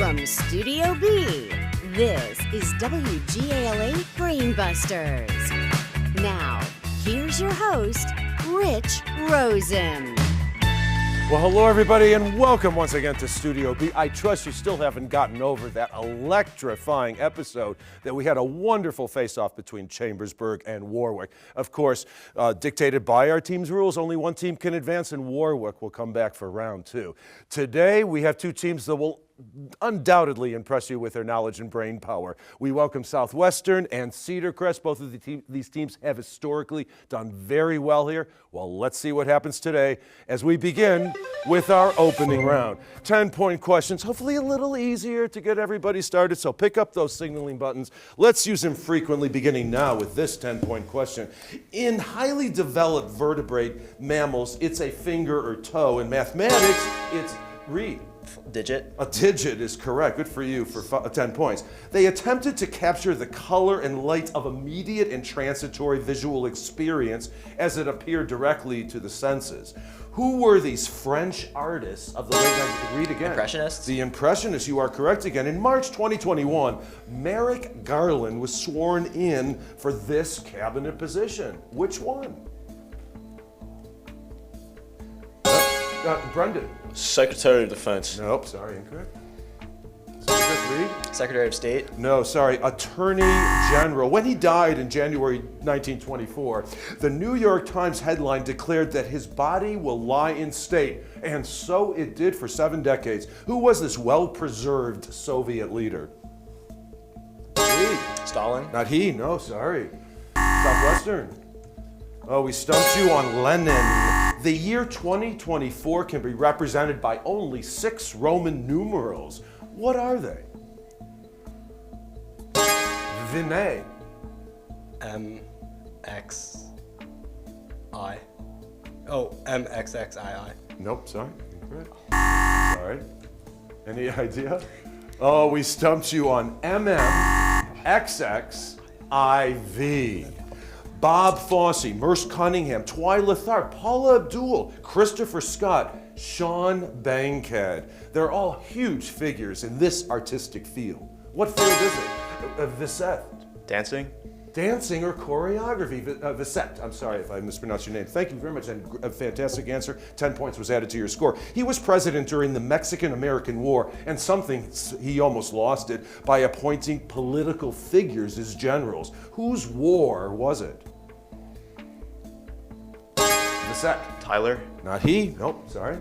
From Studio B, this is WGALA Brainbusters. Now, here's your host, Rich Rosen. Well, hello, everybody, and welcome once again to Studio B. I trust you still haven't gotten over that electrifying episode that we had a wonderful face-off between Chambersburg and Warwick. Of course, dictated by our team's rules, only one team can advance, and Warwick will come back for round two. Today, we have two teams that will undoubtedly impress you with their knowledge and brain power. We welcome Southwestern and Cedar Crest. Both of these teams have historically done very well here. Well, let's see what happens today as we begin with our opening round. 10-point questions, hopefully a little easier to get everybody started, so pick up those signaling buttons. Let's use them frequently, beginning now with this 10-point question. In highly developed vertebrate mammals, it's a finger or toe. In mathematics, it's read. Digit. A digit is correct. Good for you for 10 points. They attempted to capture the color and light of immediate and transitory visual experience as it appeared directly to the senses. Who were these French artists of the late 90s? Read again. Impressionists? The Impressionists, you are correct again. In March 2021, Merrick Garland was sworn in for this cabinet position. Which one? Brendan. Secretary of Defense. Nope, sorry, incorrect. Read. Secretary of State. No, sorry, Attorney General. When he died in January 1924, the New York Times headline declared that his body will lie in state, and so it did for 7 decades. Who was this well-preserved Soviet leader? Read. Stalin. Not he, no, sorry. Southwestern. Oh, we stumped you on Lenin. The year 2024 can be represented by only 6 Roman numerals. What are they? Vinay. M-X-I. Oh, M-X-X-I-I. Nope, sorry. Incorrect. Sorry. Any idea? Oh, we stumped you on M-M-X-X-I-V. Bob Fosse, Merce Cunningham, Twyla Tharp, Paula Abdul, Christopher Scott, Sean Bankhead. They're all huge figures in this artistic field. What field is it? Visette. Dancing? Dancing or choreography. Visette. I'm sorry if I mispronounced your name. Thank you very much, and a fantastic answer. 10 points was added to your score. He was president during the Mexican-American War, and he almost lost it by appointing political figures as generals. Whose war was it? Visette. Tyler? Not he. Nope, sorry.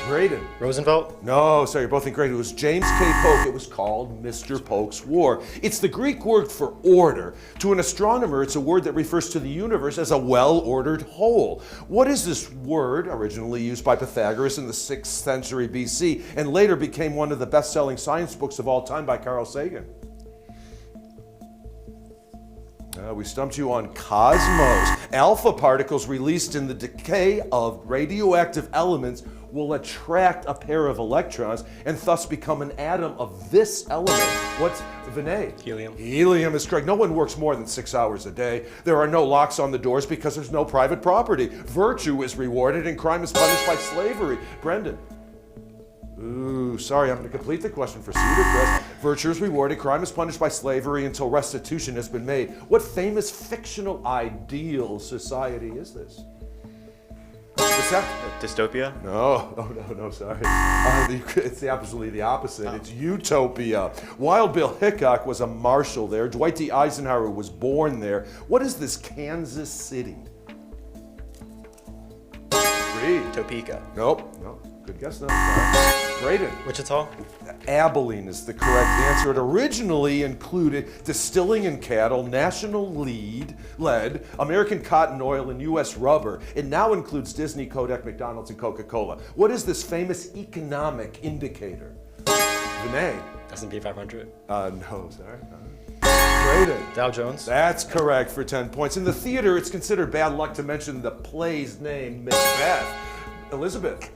Braden. Roosevelt? No, sorry, you're both incorrect. It was James K. Polk. It was called Mr. Polk's War. It's the Greek word for order. To an astronomer, it's a word that refers to the universe as a well-ordered whole. What is this word, originally used by Pythagoras in the 6th century BC, and later became one of the best-selling science books of all time by Carl Sagan? We stumped you on cosmos. Alpha particles released in the decay of radioactive elements will attract a pair of electrons and thus become an atom of this element. What's Vinay? Helium. Helium is correct. No one works more than 6 hours a day. There are no locks on the doors because there's no private property. Virtue is rewarded and crime is punished by slavery. Brendan. Ooh, sorry, I'm going to complete the question for Cedar Crest. Virtue is rewarded, crime is punished by slavery until restitution has been made. What famous fictional ideal society is this? What's that? Dystopia? No, sorry. It's absolutely the opposite. It's utopia. Wild Bill Hickok was a marshal there. Dwight D. Eisenhower was born there. What is this Kansas City? Read. Topeka. Nope. Good guess, though. Sorry. Braden. Wichita. Abilene is the correct answer. It originally included distilling and cattle, National Lead, American Cotton Oil, and U.S. Rubber. It now includes Disney, Kodak, McDonald's, and Coca-Cola. What is this famous economic indicator? Vinay. S&P 500. No, sorry. Braden. Dow Jones. That's correct for 10 points. In the theater, it's considered bad luck to mention the play's name, Macbeth. Elizabeth.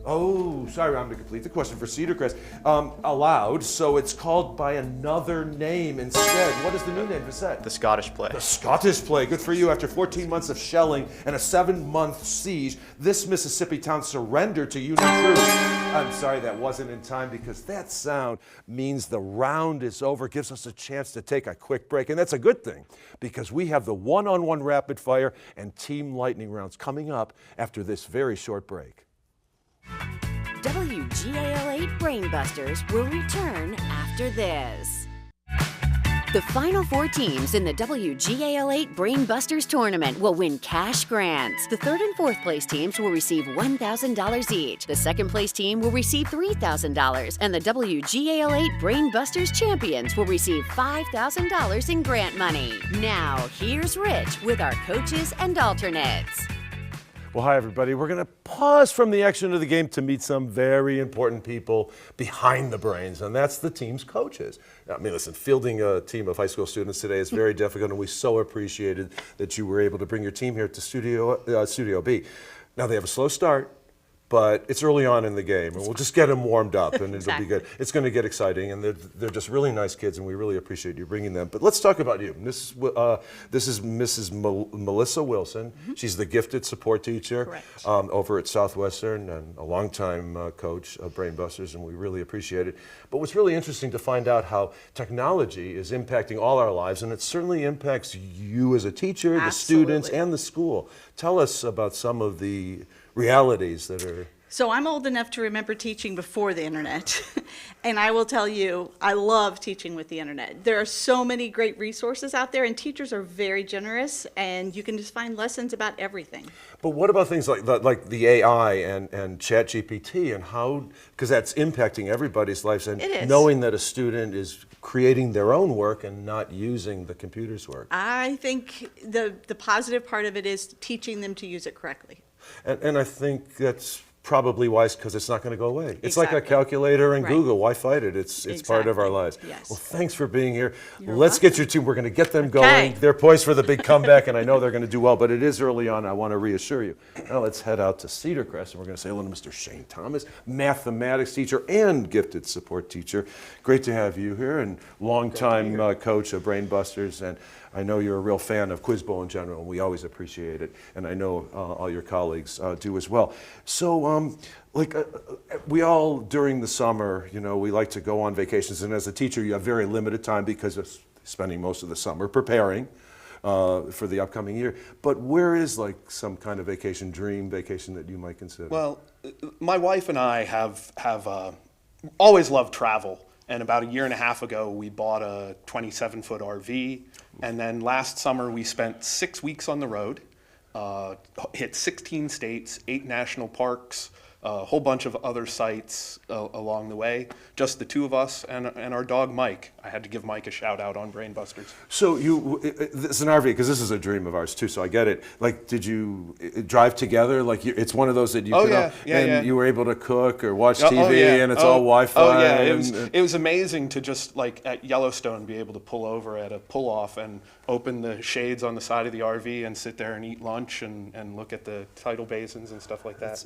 Oh, sorry, I'm to complete the question for Cedar Crest. Allowed, so it's called by another name instead. What is the new name, Bissett? The Scottish play. The Scottish play. Good for you. After 14 months of shelling and a 7-month siege, this Mississippi town surrendered to Union troops. I'm sorry that wasn't in time because that sound means the round is over. It gives us a chance to take a quick break, and that's a good thing because we have the one-on-one rapid fire and team lightning rounds coming up after this very short break. WGAL8 Brainbusters will return after this. The final 4 teams in the WGAL8 Brainbusters tournament will win cash grants. The 3rd and 4th place teams will receive $1,000 each. The 2nd place team will receive $3,000. And the WGAL8 Brainbusters champions will receive $5,000 in grant money. Now, here's Rich with our coaches and alternates. Well, hi, everybody. We're going to pause from the action of the game to meet some very important people behind the brains, and that's the team's coaches. I mean, listen, fielding a team of high school students today is very difficult, and we so appreciated that you were able to bring your team here to Studio B. Now, they have a slow start, but it's early on in the game, and we'll just get them warmed up, and it'll be good. It's going to get exciting, and they're just really nice kids, and we really appreciate you bringing them. But let's talk about you. This is Mrs. Melissa Wilson. She's the gifted support teacher over at Southwestern and a longtime coach of Brainbusters, and we really appreciate it. But what's really interesting to find out how technology is impacting all our lives, and it certainly impacts you as a teacher, the students, and the school. Tell us about some of the realities that are... So I'm old enough to remember teaching before the internet, and I will tell you, I love teaching with the internet. There are so many great resources out there, and teachers are very generous, and you can just find lessons about everything. But what about things like the AI and ChatGPT and how, because that's impacting everybody's lives, and It is. knowing that a student is creating their own work and not using the computer's work. I think the positive part of it is teaching them to use it correctly. And I think that's probably wise because it's not going to go away. It's like a Exactly. calculator and Right. Google. Why fight it? It's part of our Exactly. lives. Yes. Well, thanks for being here. You're Let's welcome. get your team. We're going to get them Okay. going. They're poised for the big comeback, and I know they're going to do well, but it is early on. I want to reassure you. Now let's head out to Cedar Crest, and we're going to say hello to Mr. Shane Thomas, mathematics teacher and gifted support teacher. Great to have you here, and longtime coach of Brainbusters, and I know you're a real fan of Quiz Bowl in general, and we always appreciate it, and I know all your colleagues do as well. So, we all, during the summer, we like to go on vacations, and as a teacher, you have very limited time because of spending most of the summer preparing for the upcoming year. But where is some kind of dream vacation that you might consider? Well, my wife and I have always loved travel. And about a year and a half ago, we bought a 27-foot RV. And then last summer, we spent 6 weeks on the road, hit 16 states, 8 national parks, a whole bunch of other sites along the way. Just the 2 of us and our dog, Mike. I had to give Mike a shout out on Brainbusters. So it's an RV, because this is a dream of ours too, so I get it. Did you drive together? It's one of those that you you were able to cook or watch TV and it's all Wi-Fi? Oh yeah, it was amazing to just at Yellowstone be able to pull over at a pull-off and open the shades on the side of the RV and sit there and eat lunch and look at the tidal basins and stuff like that.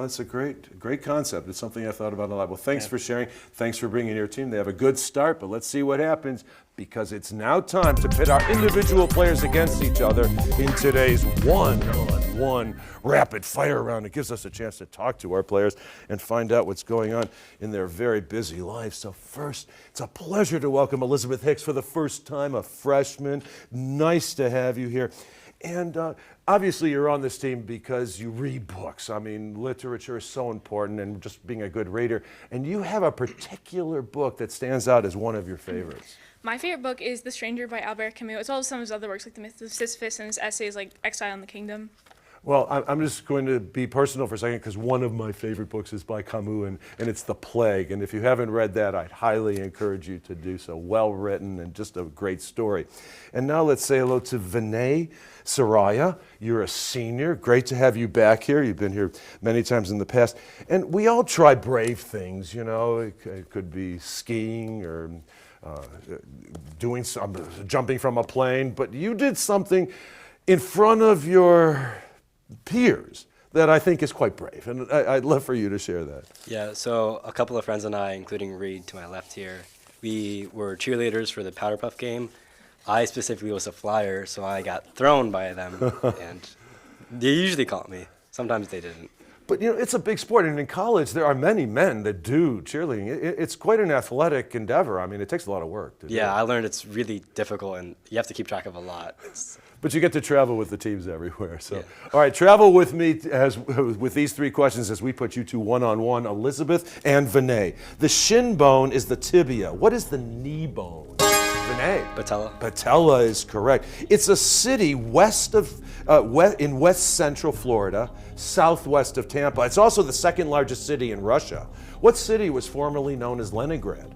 It's a great concept. It's something I thought about a lot. Well, thanks for sharing. Thanks for bringing your team. They have a good start, but let's see what happens, because it's now time to pit our individual players against each other in today's one-on-one rapid fire round. It gives us a chance to talk to our players and find out what's going on in their very busy lives. So first, it's a pleasure to welcome Elizabeth Hicks for the first time, a freshman. Nice to have you here. And obviously you're on this team because you read books. I mean, literature is so important, and just being a good reader. And you have a particular book that stands out as one of your favorites. My favorite book is The Stranger by Albert Camus, as well as some of his other works like The Myth of Sisyphus and his essays like Exile in the Kingdom. Well, I'm just going to be personal for a second, because one of my favorite books is by Camus, and it's The Plague. And if you haven't read that, I'd highly encourage you to do so. Well written and just a great story. And now let's say hello to Vinay Saraya. You're a senior. Great to have you back here. You've been here many times in the past. And we all try brave things, It could be skiing or doing jumping from a plane. But you did something in front of your peers that I think is quite brave, and I'd love for you to share that. Yeah, so a couple of friends and I, including Reed to my left here, we were cheerleaders for the Powder Puff game. I specifically was a flyer, so I got thrown by them, and they usually caught me. Sometimes they didn't. But it's a big sport, and in college there are many men that do cheerleading. It's quite an athletic endeavor. I mean, it takes a lot of work to do. Yeah, I learned it's really difficult, and you have to keep track of a lot. But you get to travel with the teams everywhere. So, Yeah. all right, travel with me with these three questions as we put you two one-on-one, Elizabeth and Vinay. The shin bone is the tibia. What is the knee bone? Vinay. Patella. Patella is correct. It's a city west of, in west central Florida, southwest of Tampa. It's also the second largest city in Russia. What city was formerly known as Leningrad?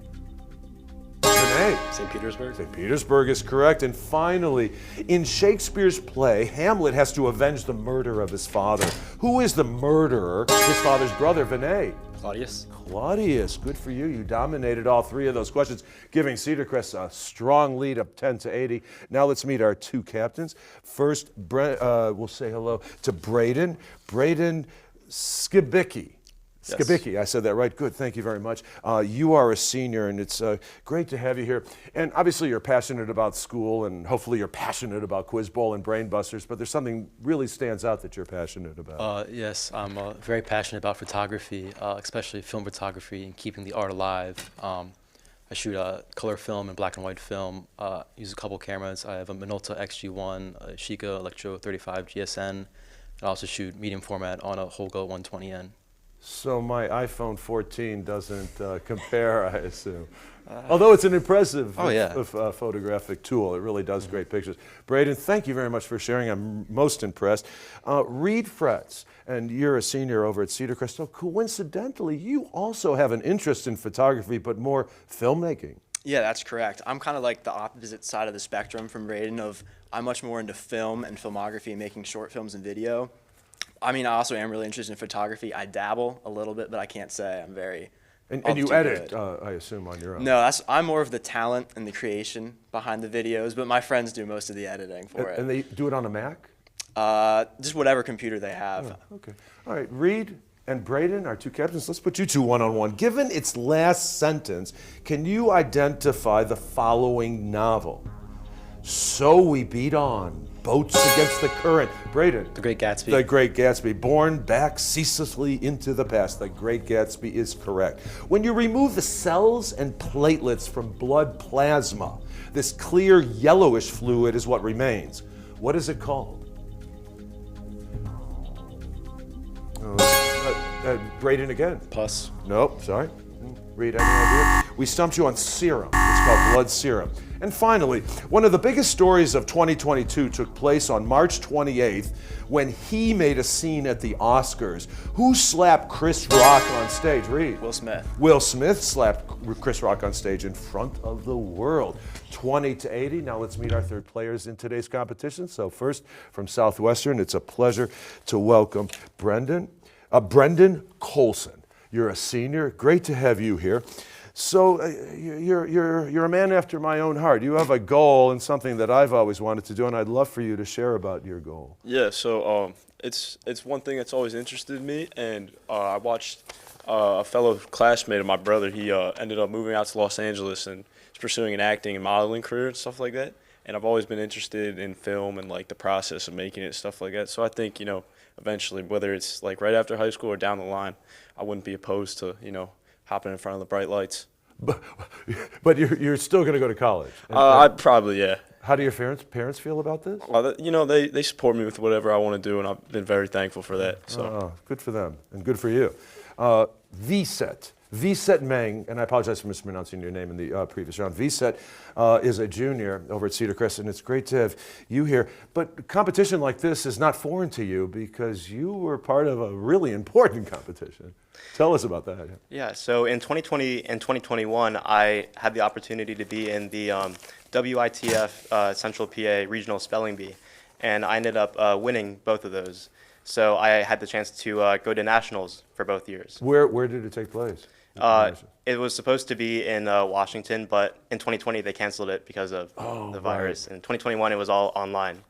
Vinay. St. Petersburg. St. Petersburg is correct. And finally, in Shakespeare's play, Hamlet has to avenge the murder of his father. Who is the murderer? His father's brother, Vinay. Claudius. Claudius, good for you. You dominated all three of those questions, giving Cedar Crest a strong lead of 10-80. Now let's meet our two captains. First, we'll say hello to Braden. Braden Skibicki. Yes. Skibicki, I said that right. Good, thank you very much. You are a senior, and it's great to have you here. And obviously you're passionate about school, and hopefully you're passionate about Quiz Bowl and Brain Busters, but there's something really stands out that you're passionate about. Yes, I'm very passionate about photography, especially film photography and keeping the art alive. I shoot color film and black and white film, use a couple cameras. I have a Minolta XG1, a Sheikah Electro 35 GSN, and I also shoot medium format on a Holga 120N. So my iPhone 14 doesn't compare, I assume. Although it's an impressive photographic tool. It really does great pictures. Braden, thank you very much for sharing. I'm most impressed. Reed Fretz, and you're a senior over at Cedar Crest. So coincidentally, you also have an interest in photography, but more filmmaking. Yeah, that's correct. I'm kind of like the opposite side of the spectrum from Braden. I'm much more into film and filmography and making short films and video. I mean, I also am really interested in photography. I dabble a little bit, but I can't say I'm very. And you edit, I assume, on your own. No, I'm more of the talent and the creation behind the videos, but my friends do most of the editing for it. And they do it on a Mac? Just whatever computer they have. Oh, okay. All right, Reed and Braden, our two captains, let's put you two one-on-one. Given its last sentence, can you identify the following novel? So we beat on, boats against the current. Braden. The Great Gatsby. The Great Gatsby. Borne back ceaselessly into the past. The Great Gatsby is correct. When you remove the cells and platelets from blood plasma, this clear yellowish fluid is what remains. What is it called? Braden again. Pus. Nope, sorry. Reed, any idea? We stumped you on serum. It's called blood serum. And finally, one of the biggest stories of 2022 took place on March 28th when he made a scene at the Oscars. Who slapped Chris Rock on stage? Reed. Will Smith. Will Smith slapped Chris Rock on stage in front of the world. 20-80. Now let's meet our third players in today's competition. So first, from Southwestern, it's a pleasure to welcome Brendan Colson. You're a senior. Great to have you here. So you're a man after my own heart. You have a goal and something that I've always wanted to do, and I'd love for you to share about your goal. Yeah, so it's one thing that's always interested me, and I watched a fellow classmate of my brother. He ended up moving out to Los Angeles and is pursuing an acting and modeling career and stuff like that. And I've always been interested in film and like the process of making it and stuff like that. So I think, eventually, whether it's like right after high school or down the line, I wouldn't be opposed to, hopping in front of the bright lights. But you're still going to go to college? I'd probably, yeah. How do your parents feel about this? Well, they support me with whatever I want to do, and I've been very thankful for that. So good for them, and good for you. Viset Meng, and I apologize for mispronouncing your name in the previous round. Viset is a junior over at Cedar Crest, and it's great to have you here. But competition like this is not foreign to you because you were part of a really important competition. Tell us about that. Yeah, so in 2020 and 2021, I had the opportunity to be in the WITF Central PA Regional Spelling Bee, and I ended up winning both of those. So I had the chance to go to nationals for both years. Where did it take place? It was supposed to be in Washington, but in 2020 they canceled it because of the virus. In 2021 it was all online.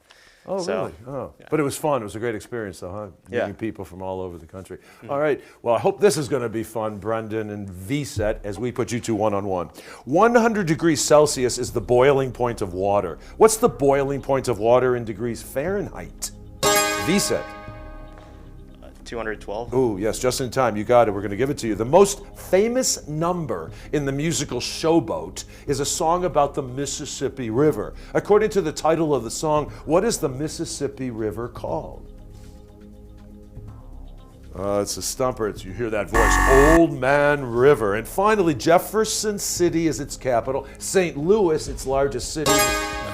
Oh, So, really? Oh. But it was fun. It was a great experience, though, huh? Yeah. Meeting people from all over the country. All right. Well, I hope this is going to be fun, Brendan and VSET, as we put you two one-on-one. 100 degrees Celsius is the boiling point of water. What's the boiling point of water in degrees Fahrenheit? VSET. 212. Ooh, yes, just in time. You got it. We're going to give it to you. The most famous number in the musical Showboat is a song about the Mississippi River. According to the title of the song, what is the Mississippi River called? It's a stumper. You hear that voice, Old Man River. And finally, Jefferson City is its capital. St. Louis, its largest city.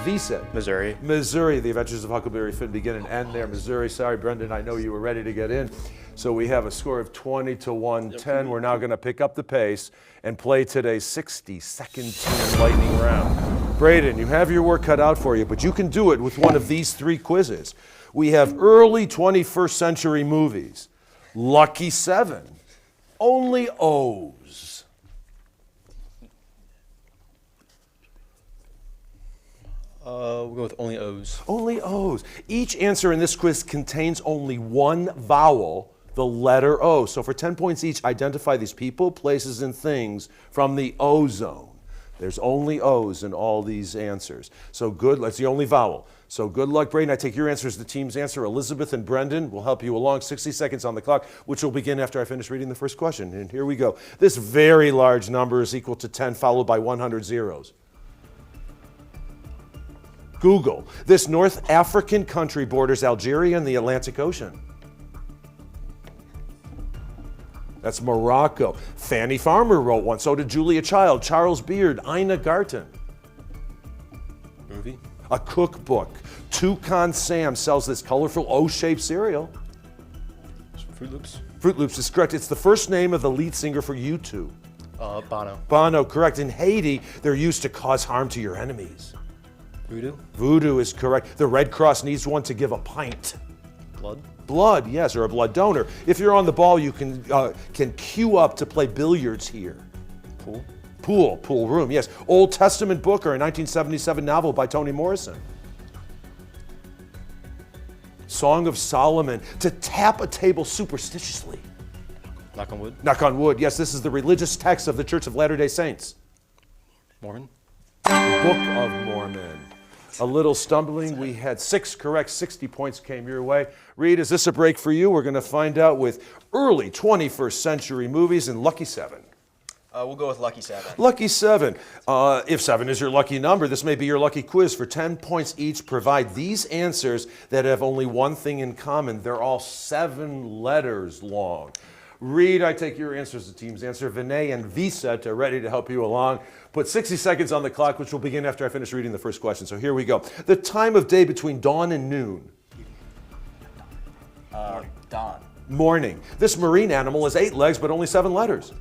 VSET. Missouri. Missouri. The Adventures of Huckleberry Finn begin and end there. Missouri. Sorry, Brendan, I know you were ready to get in. So we have a score of 20-110. We're now going to pick up the pace and play today's 60-second Team Lightning round. Braden, you have your work cut out for you, but you can do it with one of these three quizzes. We have early 21st century movies. Lucky 7. Only O's. We'll go with only O's. Only O's. Each answer in this quiz contains only one vowel, the letter O. So for 10 points each, identify these people, places, and things from the O zone. There's only O's in all these answers. So good, that's the only vowel. So good luck, Braden. I take your answer as the team's answer. Elizabeth and Brendan will help you along. 60 seconds on the clock, which will begin after I finish reading the first question. And here we go. This very large number is equal to 10, followed by 100 zeros. Google. This North African country borders Algeria and the Atlantic Ocean. That's Morocco. Fanny Farmer wrote one. So did Julia Child, Charles Beard, Ina Garten. Movie. A cookbook. Toucan Sam sells this colorful O-shaped cereal. Fruit Loops. Fruit Loops is correct. It's the first name of the lead singer for U2. Bono. Bono, correct. In Haiti, they're used to cause harm to your enemies. Voodoo. Voodoo is correct. The Red Cross needs one to give a pint. Blood. Blood, yes, or a blood donor. If you're on the ball, you can queue up to play billiards here. Pool. Pool room, yes. Old Testament book or a 1977 novel by Toni Morrison. Song of Solomon, to tap a table superstitiously. Knock on wood. Knock on wood, yes, this is the religious text of the Church of Latter-day Saints. Mormon. Book of Mormon. A little stumbling. We had 6 correct. 60 points came your way. Reed, is this a break for you? We're going to find out with early 21st century movies and Lucky 7. We'll go with Lucky 7. Lucky 7. If 7 is your lucky number, this may be your lucky quiz. For 10 points each, provide these answers that have only one thing in common. They're all 7 letters long. Reed, I take your answer as the team's answer. Vinay and VSET are ready to help you along. Put 60 seconds on the clock, which will begin after I finish reading the first question. So here we go. The time of day between dawn and noon. Dawn. Morning. This marine animal has 8 legs, but only 7 letters.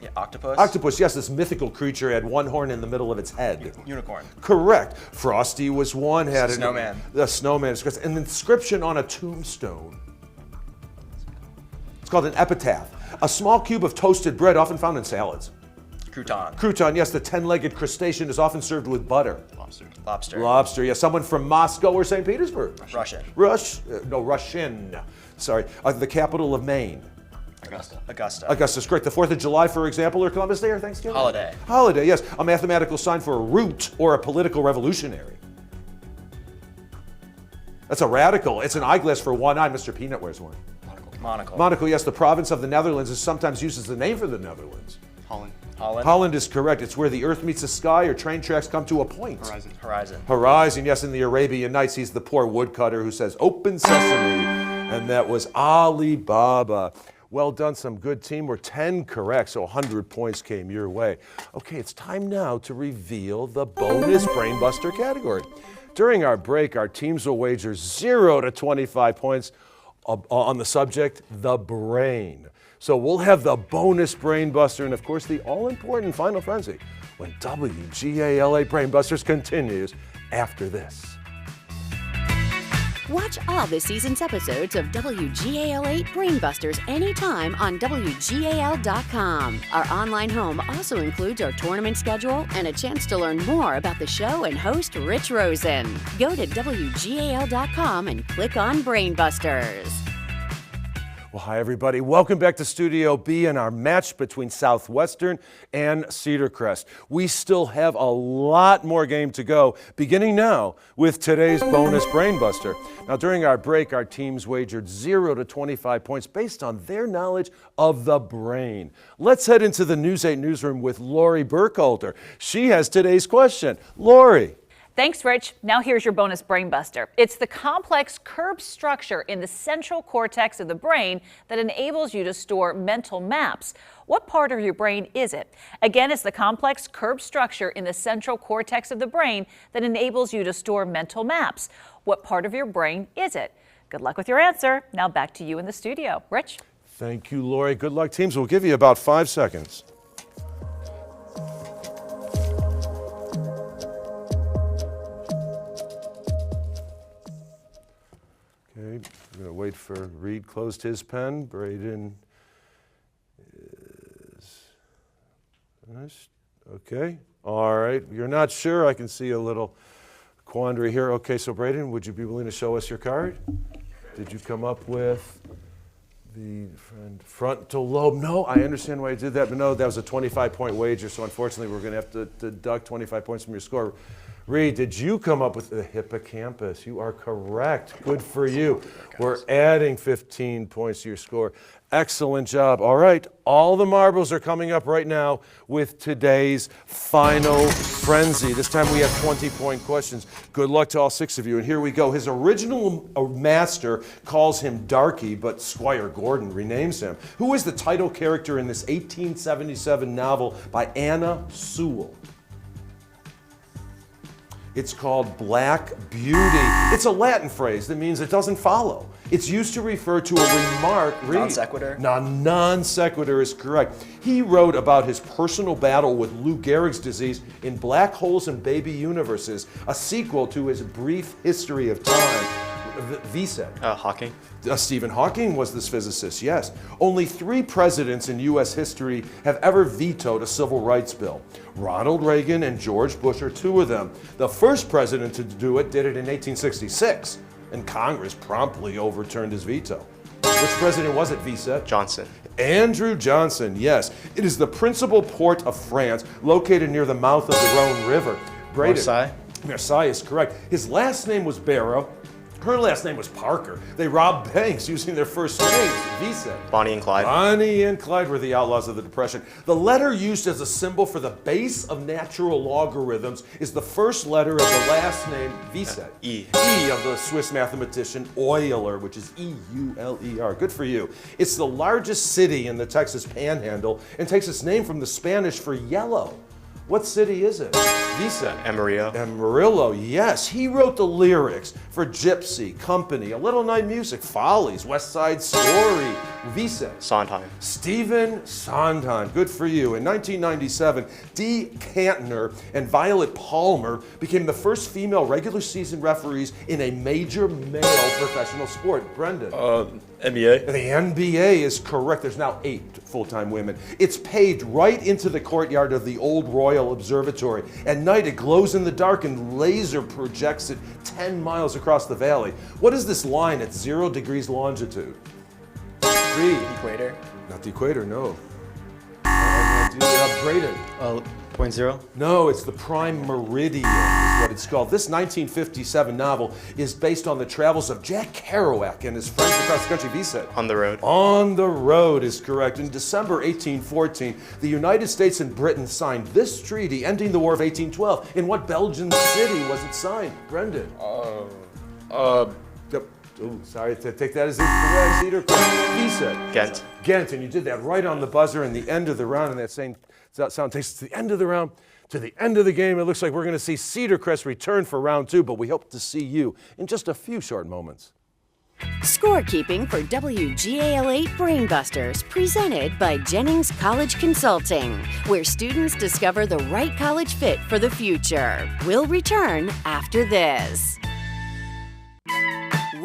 Yeah, octopus. Octopus, yes, this mythical creature had 1 horn in the middle of its head. Unicorn. Correct. Frosty was one, had Snowman. The snowman is correct. An inscription on a tombstone. It's called an epitaph. A small cube of toasted bread often found in salads. Crouton. Crouton, yes, the 10-legged crustacean is often served with butter. Lobster. Lobster, yes, someone from Moscow or St. Petersburg. Russian. Russian. Sorry, the capital of Maine. Augusta. Augusta's correct. The 4th of July, for example, or Columbus Day or Thanksgiving? Holiday. Holiday, yes. A mathematical sign for a root or a political revolutionary. That's a radical. It's an eyeglass for one eye. Mr. Peanut wears one. Monocle. Monaco, yes. The province of the Netherlands is sometimes used as the name for the Netherlands. Holland. Holland is correct. It's where the earth meets the sky or train tracks come to a point. Horizon. Horizon, yes. In the Arabian Nights, he's the poor woodcutter who says, "Open sesame." And that was Alibaba. Well done, some good teamwork. 10 correct, so 100 points came your way. Okay, it's time now to reveal the bonus Brainbuster category. During our break, our teams will wager 0 to 25 points on the subject, the brain. So we'll have the bonus Brainbuster and, of course, the all-important Final Frenzy when WGAL8 Brainbusters continues after this. Watch all this season's episodes of WGAL8 Brainbusters anytime on WGAL.com. Our online home also includes our tournament schedule and a chance to learn more about the show and host Rich Rosen. Go to WGAL.com and click on Brainbusters. Well, hi, everybody. Welcome back to Studio B and our match between Southwestern and Cedar Crest. We still have a lot more game to go, beginning now with today's bonus Brainbuster. Now, during our break, our teams wagered 0 to 25 points based on their knowledge of the brain. Let's head into the News 8 newsroom with Lori Burkhalter. She has today's question. Lori. Thanks, Rich. Now here's your bonus Brainbuster. It's the complex curved structure in the central cortex of the brain that enables you to store mental maps. What part of your brain is it? Again, it's the complex curved structure in the central cortex of the brain that enables you to store mental maps. What part of your brain is it? Good luck with your answer. Now back to you in the studio. Rich? Thank you, Lori. Good luck, teams. We'll give you about 5 seconds. Okay, we're going to wait for Reed closed his pen. Braden is finished. Okay, all right. You're not sure. I can see a little quandary here. Okay, so Braden, would you be willing to show us your card? Did you come up with the frontal lobe? No, I understand why you did that, but no, that was a 25-point wager, so unfortunately we're going to have to deduct 25 points from your score. Reed, did you come up with the hippocampus? You are correct. Good for you. We're adding 15 points to your score. Excellent job. All right, all the marbles are coming up right now with today's final frenzy. This time we have 20-point questions. Good luck to all 6 of you. And here we go. His original master calls him Darky, but Squire Gordon renames him. Who is the title character in this 1877 novel by Anna Sewell? It's called Black Beauty. It's a Latin phrase that means it doesn't follow. It's used to refer to a remark. Non sequitur? Non sequitur is correct. He wrote about his personal battle with Lou Gehrig's disease in Black Holes and Baby Universes, a sequel to his Brief History of Time. Vset. Hawking. Stephen Hawking was this physicist, yes. Only 3 presidents in U.S. history have ever vetoed a civil rights bill. Ronald Reagan and George Bush are 2 of them. The first president to do it did it in 1866, and Congress promptly overturned his veto. Which president was it, Vset? Johnson. Andrew Johnson, yes. It is the principal port of France, located near the mouth of the Rhone River. Braden. Marseille? Marseille is correct. His last name was Barrow. Her last name was Parker. They robbed banks using their first names, Vset. Bonnie and Clyde. Bonnie and Clyde were the outlaws of the Depression. The letter used as a symbol for the base of natural logarithms is the first letter of the last name, Vset. E. E of the Swiss mathematician Euler, which is E-U-L-E-R. Good for you. It's the largest city in the Texas Panhandle and takes its name from the Spanish for yellow. What city is it? Vset. Amarillo. Amarillo, yes. He wrote the lyrics for Gypsy, Company, A Little Night Music, Follies, West Side Story. Vset. Sondheim. Stephen Sondheim, good for you. In 1997, Dee Kantner and Violet Palmer became the first female regular season referees in a major male professional sport. Brendan. NBA. The NBA is correct. There's now 8 full-time women. It's paved right into the courtyard of the Old Royal Observatory. At night, it glows in the dark and laser projects it 10 miles across the valley. What is this line at 0 degrees longitude? Reed. Equator? Not the equator, no. Braden. 0.0? No, it's the prime meridian is what it's called. This 1957 novel is based on the travels of Jack Kerouac and his friends across the country. Vset. On the Road. On the Road is correct. In December 1814, the United States and Britain signed this treaty, ending the War of 1812. In what Belgian city was it signed? Brendan. Ooh, sorry to take that as incorrect. Cedar Crest. Vset. Ghent. Ghent, and you did that right on the buzzer in the end of the round, and that same sound takes us to the end of the round, to the end of the game. It looks like we're going to see Cedar Crest return for round 2, but we hope to see you in just a few short moments. Scorekeeping for WGAL8 Brainbusters, presented by Jennings College Consulting, where students discover the right college fit for the future. We'll return after this.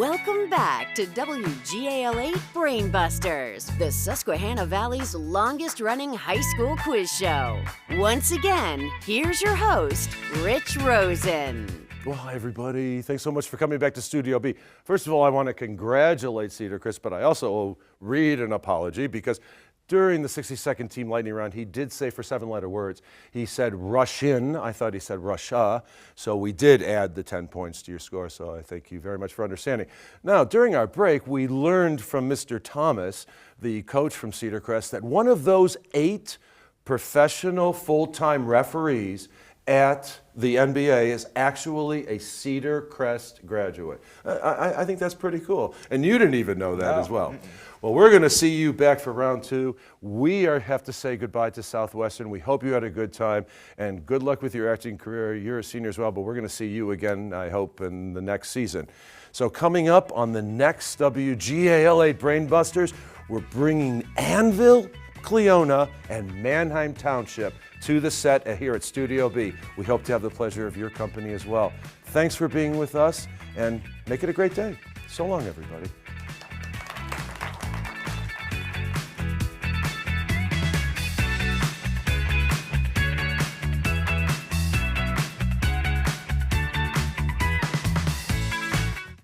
Welcome back to WGAL8 Brainbusters, the Susquehanna Valley's longest-running high school quiz show. Once again, here's your host, Rich Rosen. Well, hi, everybody. Thanks so much for coming back to Studio B. First of all, I want to congratulate Cedar Crest, but I also owe Reed an apology because during the 60-second Team Lightning round, he did say for 7-letter words, he said rush in. I thought he said Russia. So we did add the 10 points to your score, so I thank you very much for understanding. Now, during our break, we learned from Mr. Thomas, the coach from Cedar Crest, that one of those 8 professional full-time referees at the NBA is actually a Cedar Crest graduate. I think that's pretty cool. And you didn't even know that as well. Well, we're going to see you back for round 2. We have to say goodbye to Southwestern. We hope you had a good time, and good luck with your acting career. You're a senior as well, but we're going to see you again, I hope, in the next season. So coming up on the next WGAL8 Brainbusters, we're bringing Annville, Cleona, and Manheim Township to the set here at Studio B. We hope to have the pleasure of your company as well. Thanks for being with us, and make it a great day. So long, everybody.